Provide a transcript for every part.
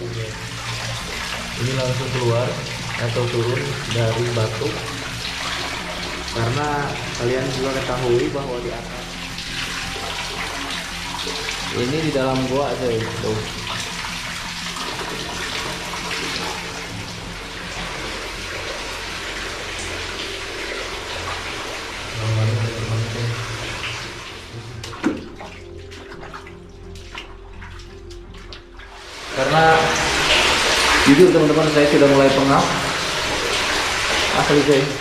Ini langsung keluar atau turun dari batu, karena kalian juga ketahui bahwa di atas ini di dalam gua aja tuh. Karena jujur teman-teman, saya sudah mulai pengap asli guys.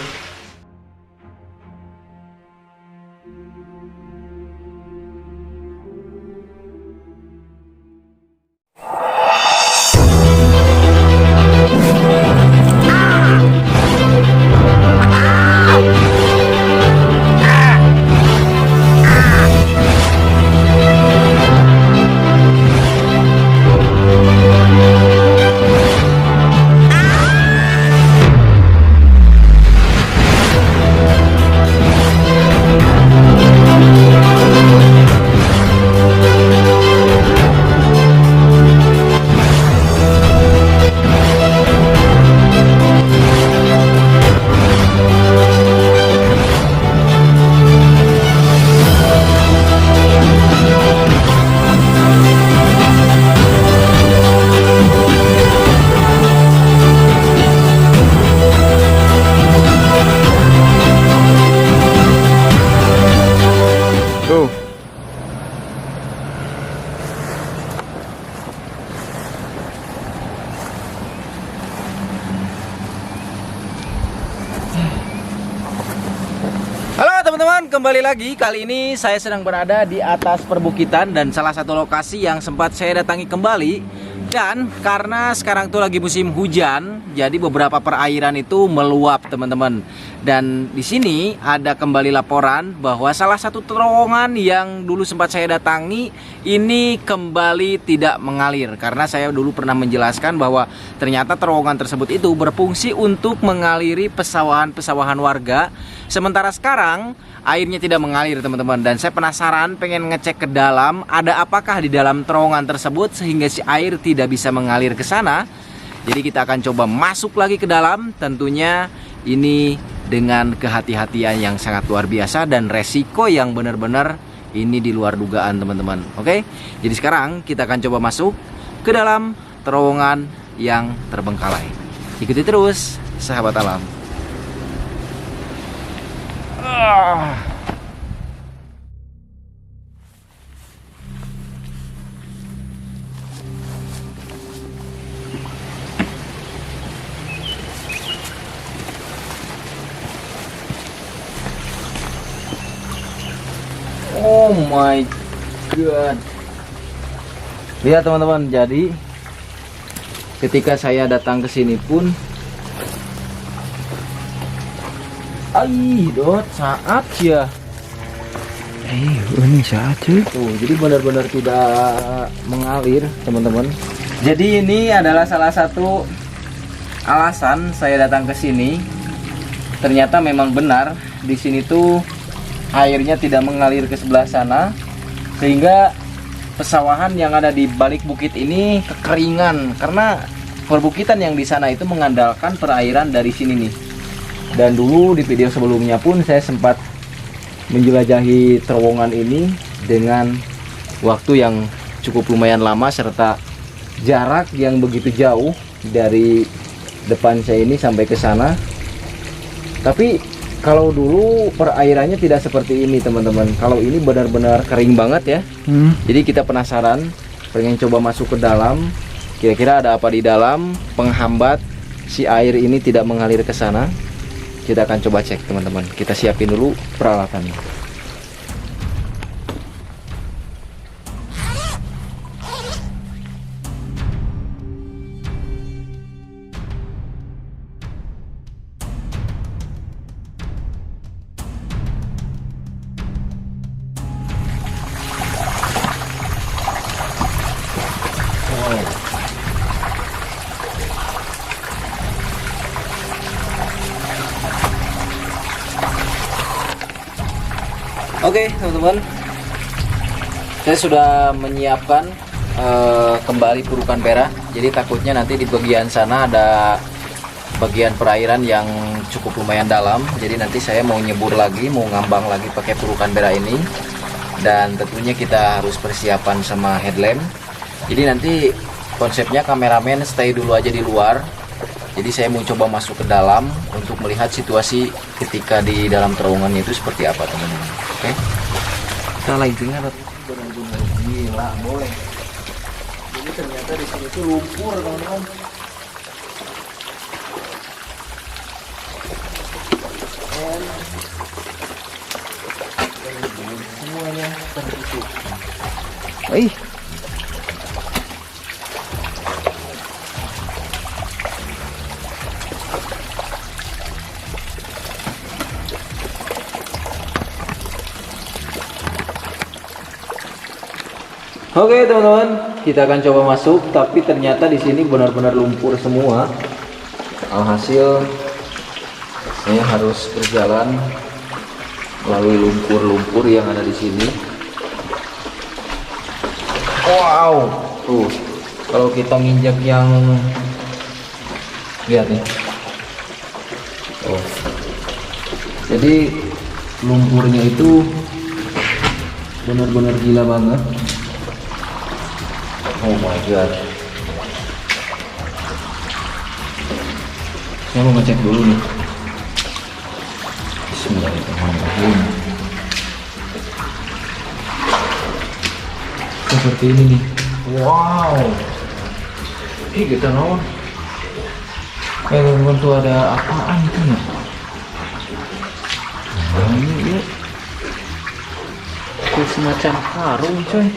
Teman-teman, kembali lagi. Kali ini saya sedang berada di atas perbukitan dan salah satu lokasi yang sempat saya datangi kembali. Dan karena sekarang itu lagi musim hujan, jadi beberapa perairan itu meluap, teman-teman. Dan di sini ada kembali laporan bahwa salah satu terowongan yang dulu sempat saya datangi ini kembali tidak mengalir. Karena saya dulu pernah menjelaskan bahwa ternyata terowongan tersebut itu berfungsi untuk mengaliri pesawahan-pesawahan warga. Sementara sekarang airnya tidak mengalir, teman-teman. Dan saya penasaran, pengen ngecek ke dalam ada apakah di dalam terowongan tersebut sehingga si air tidak bisa mengalir ke sana. Jadi kita akan coba masuk lagi ke dalam. Tentunya ini dengan kehati-hatian yang sangat luar biasa dan resiko yang benar-benar ini di luar dugaan, teman-teman. Oke, jadi sekarang kita akan coba masuk ke dalam terowongan yang terbengkalai. Ikuti terus, sahabat alam. Oh my god. Lihat teman-teman, jadi ketika saya datang ke sini pun saat ya. Ini saat cuy. Tuh, jadi benar-benar tidak mengalir, teman-teman. Jadi ini adalah salah satu alasan saya datang ke sini. Ternyata memang benar di sini tuh airnya tidak mengalir ke sebelah sana, sehingga pesawahan yang ada di balik bukit ini kekeringan karena perbukitan yang di sana itu mengandalkan perairan dari sini nih. Dan dulu di video sebelumnya pun saya sempat menjelajahi terowongan ini dengan waktu yang cukup lumayan lama serta jarak yang begitu jauh dari depan saya ini sampai ke sana. Tapi kalau dulu perairannya tidak seperti ini, teman-teman. Kalau ini benar-benar kering banget ya. Jadi kita penasaran, pengen coba masuk ke dalam. Kira-kira ada apa di dalam penghambat si air ini tidak mengalir ke sana. Kita akan coba cek, teman-teman. Kita siapin dulu peralatannya. Oke, teman-teman, saya sudah menyiapkan kembali purukan Bera. Jadi takutnya nanti di bagian sana ada bagian perairan yang cukup lumayan dalam. Jadi nanti saya mau nyebur lagi, mau ngambang lagi pakai purukan Bera ini. Dan tentunya kita harus persiapan sama headlamp. Jadi nanti konsepnya kameramen stay dulu aja di luar. Jadi saya mau coba masuk ke dalam untuk melihat situasi ketika di dalam terowongannya itu seperti apa, teman-teman. Oke. Kita lightingnya benar-benar gila, boy. Jadi ternyata di sini tuh lumpur, teman-teman. Semuanya tertutup. Oke teman-teman, kita akan coba masuk, tapi ternyata di sini benar-benar lumpur semua. Alhasil saya harus berjalan melalui lumpur-lumpur yang ada di sini. Wow, tuh kalau kita nginjak yang lihat nih. Oh, jadi lumpurnya itu benar-benar gila banget. Oh my god. Saya mau ngecek dulu nih. Bismillahirrahmanirrahim. Seperti ini nih. Wow. Kita naon. Teman-teman tuh ada apaan itu ya? Nah, ini dia. Itu semacam karung, coy.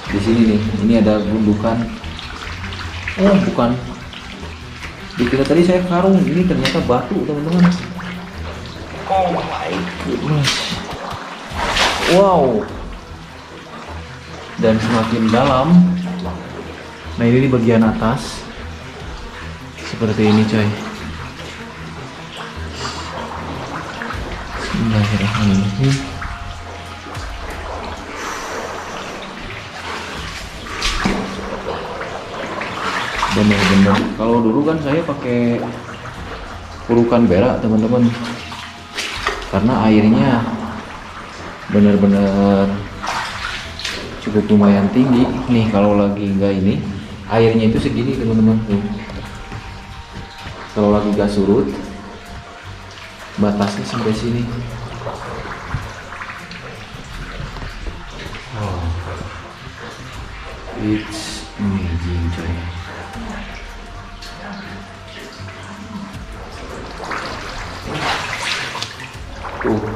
Di sini nih, ini ada gundukan. Oh, bukan. Dikira tadi saya karung, ini ternyata batu, teman-teman. Oh my goodness. Wow. Dan semakin dalam. Nah, ini di bagian atas. Seperti ini, coy. Bismillahirrahmanirrahim. Bener-bener, kalau dulu kan saya pakai purukan Bera, teman-teman, karena airnya bener-bener cukup lumayan tinggi. Nih kalau lagi nggak ini, airnya itu segini, teman-teman. Kalau lagi nggak surut, batasnya sampai sini. Oh, it's amazing, coy.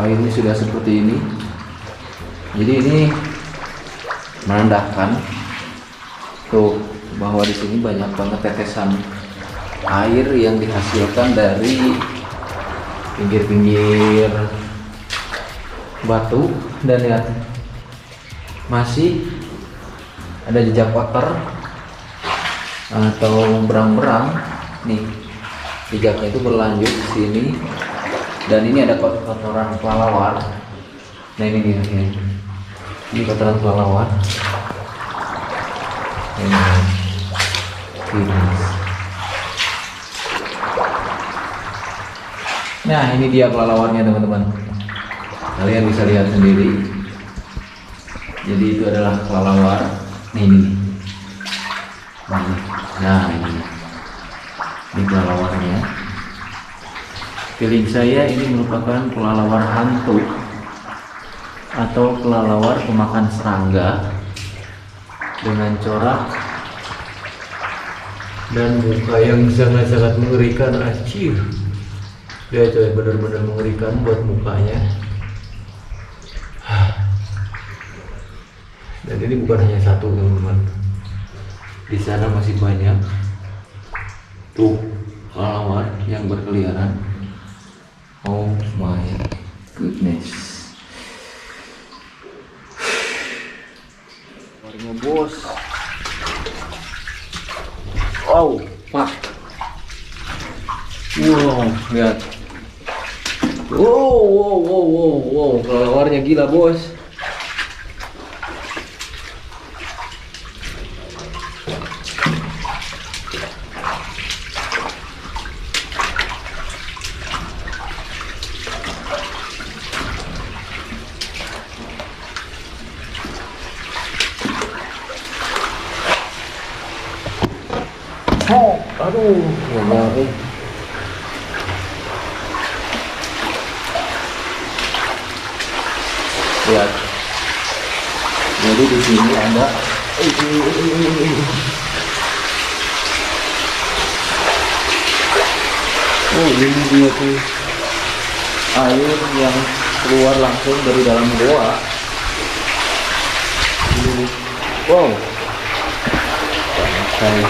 Airnya sudah seperti ini. Jadi ini menandakan tuh bahwa di sini banyak banget tetesan air yang dihasilkan dari pinggir-pinggir batu. Dan lihat, masih ada jejak water atau berang-berang nih. Jejaknya itu berlanjut di sini. Dan ini ada kotoran kelelawar. Nah ini dia, ini kotoran kelelawar. Nah ini dia kelelawarnya, teman-teman. Kalian bisa lihat sendiri. Jadi itu adalah kelelawar. Nih ini. Nah ini kelelawarnya. Feeling saya ini merupakan kelelawar hantu atau kelelawar pemakan serangga dengan corak dan muka yang sangat-sangat mengerikan. Acir, dia coy, benar-benar mengerikan buat mukanya. Dan ini bukan hanya satu, teman-teman. Di sana masih banyak tuh kelelawar yang berkeliaran. Oh my goodness. Warga bos. Wow, pak. Wow, lihat. Wow, kelelawarnya gila, bos. Aduh, ngomong. Lihat. Jadi di sini ada oh, ini dia tuh air yang keluar langsung dari dalam goa. Ini. Wow. Sampai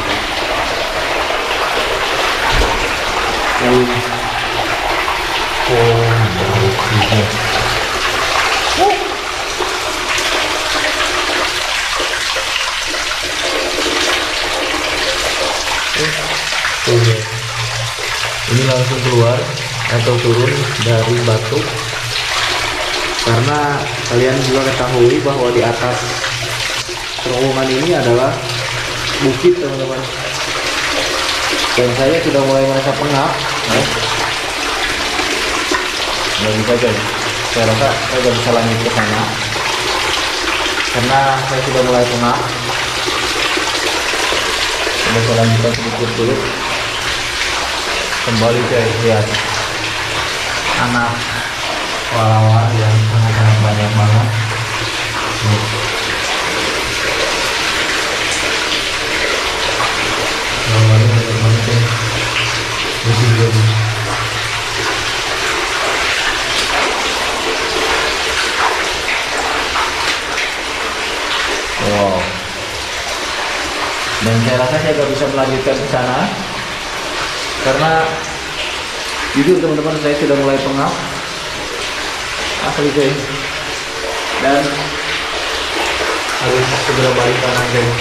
ini langsung keluar atau turun dari batu, karena kalian juga ketahui bahwa di atas terowongan ini adalah bukit, teman-teman, dan saya sudah mulai merasa pengap. Nggak bisa, guys, saya rasa saya nggak bisa lanjut ke sana karena saya sudah mulai pengap. Coba saya lanjutkan sedikit dulu. Kembali ke lihat anak kelelawar yang sangat-sangat banyak banget. Kelelawarnya banyak banget ya. Wow. Dan saya rasa saya nggak bisa melanjutkan ke sana karena jujur, teman-teman, saya sudah mulai pengap asli, guys, dan harus segera balik kanan, guys.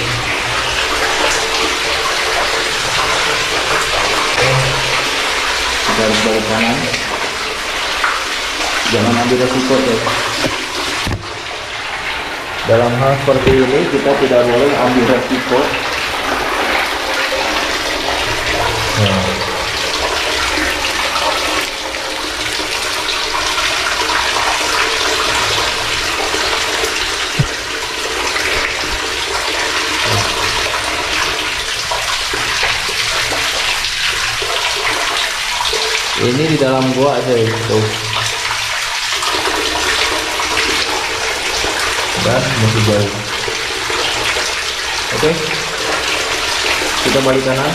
Kita harus balik kanan, jangan ambil resiko, guys. Dalam hal seperti ini kita tidak boleh ambil resiko. Ini di dalam gua aja itu. Dan masih jauh. Oke. Kita balik kanan.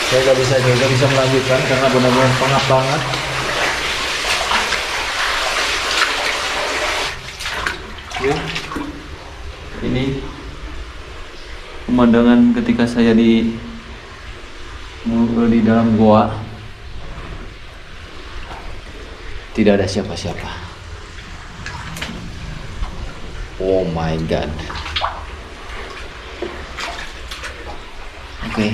Saya nggak bisa melanjutkan karena benar-benar pengap banget. Ya. Ini pemandangan ketika saya di dalam goa. Tidak ada siapa-siapa. Oh my god. Oke.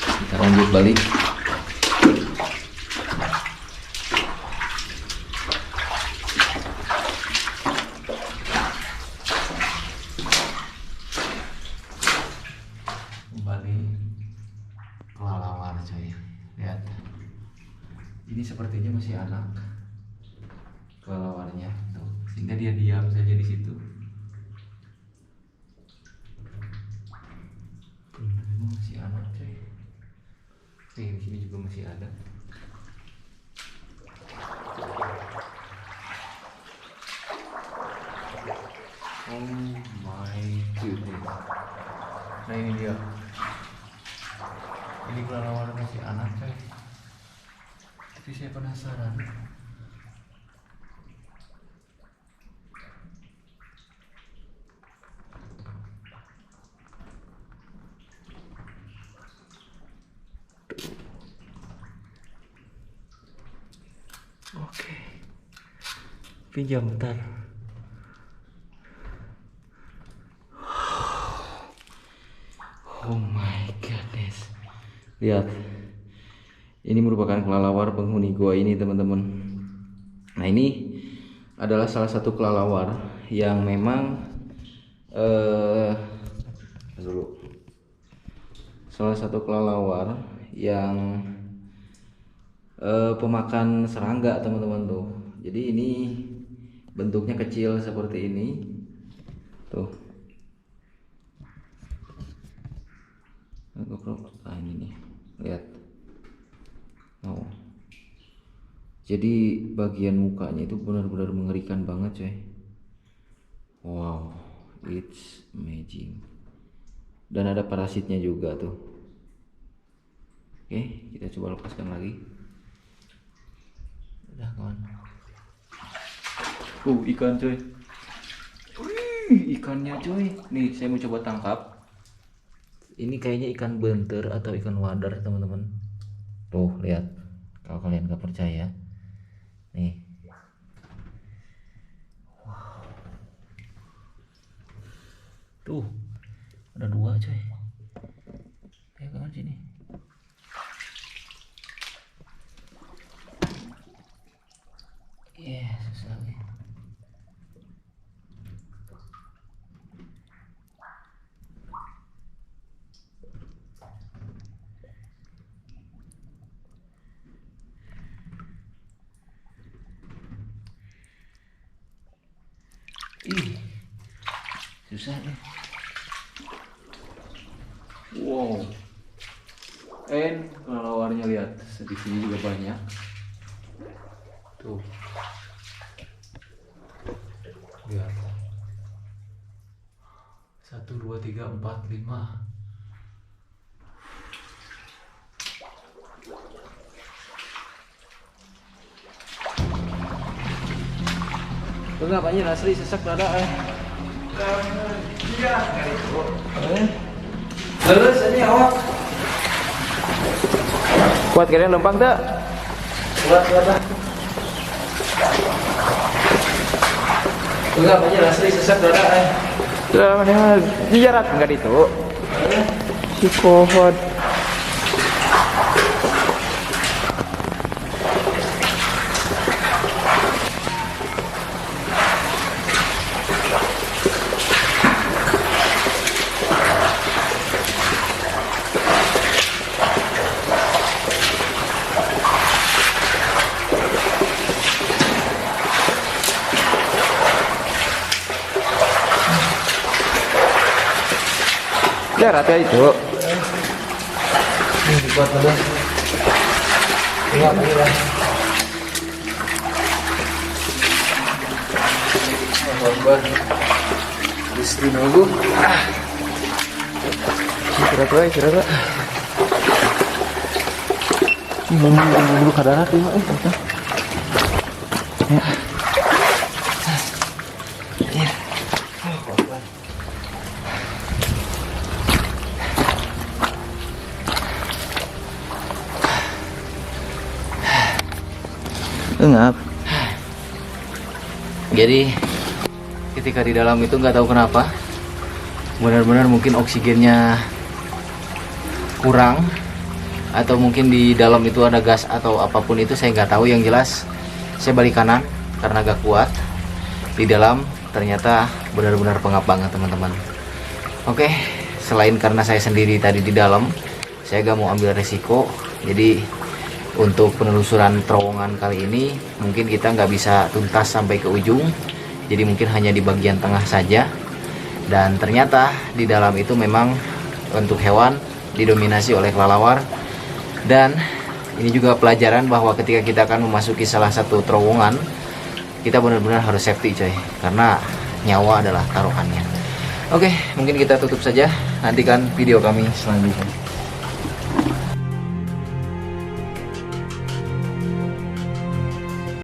Kita lanjut balik. Kelelawar, coy. Lihat. Ini sepertinya masih anak kelelawarnya tuh, sehingga dia diam saja di situ. Ini masih anak, coy. Nih, di sini juga masih ada. Oh my goodness. Nah, ini dia. Ini kelelawar masih anak, coy. Tapi saya penasaran. Oke. Pinjam bentar. Oh my goodness. Lihat. Ini merupakan kelelawar penghuni gua ini, teman-teman. Nah, ini adalah salah satu kelelawar yang memang salah satu kelelawar yang pemakan serangga teman-teman tuh. Jadi ini bentuknya kecil seperti ini tuh. Ini nih, lihat. Oh. Jadi bagian mukanya itu benar-benar mengerikan banget coy. Wow, it's amazing. Dan ada parasitnya juga tuh. Oke, kita coba lepaskan lagi. Udah kawan. Ikan coy. Ikannya coy. Nih saya mau coba tangkap. Ini kayaknya ikan benter atau ikan wadar teman-teman. Tuh lihat. Kalau kalian gak percaya. Nih. Wow. Tuh. Ada 2 coy. Pegangan sini. Susah nih. Susah nih. Wow. Kelelawarnya lihat, di sini juga banyak. Tuh. Lihat. 1, 2, 3, 4, 5. Enggak banyak asli sesak dada Iya. Terus ini awak. Kuat kalian lempang tak? Kuat. Enggak banyak asli sesak dada Mana jarak enggak itu? Si kohot. Jarak ya itu. Ini buat mana? Enggak lagi lah. Buat istri nunggu. Istirahat. Dulu kadarat ya. Engap. Jadi ketika di dalam itu nggak tahu kenapa benar-benar mungkin oksigennya kurang atau mungkin di dalam itu ada gas atau apapun itu saya nggak tahu. Yang jelas saya balik kanan karena gak kuat. Di dalam ternyata benar-benar pengap banget teman-teman. Oke, selain karena saya sendiri tadi di dalam, saya gak mau ambil resiko. Jadi untuk penelusuran terowongan kali ini mungkin kita nggak bisa tuntas sampai ke ujung, jadi mungkin hanya di bagian tengah saja. Dan ternyata di dalam itu memang untuk hewan didominasi oleh kelelawar. Dan ini juga pelajaran bahwa ketika kita akan memasuki salah satu terowongan, kita benar-benar harus safety coy, karena nyawa adalah taruhannya. Oke, mungkin kita tutup saja, nantikan video kami selanjutnya.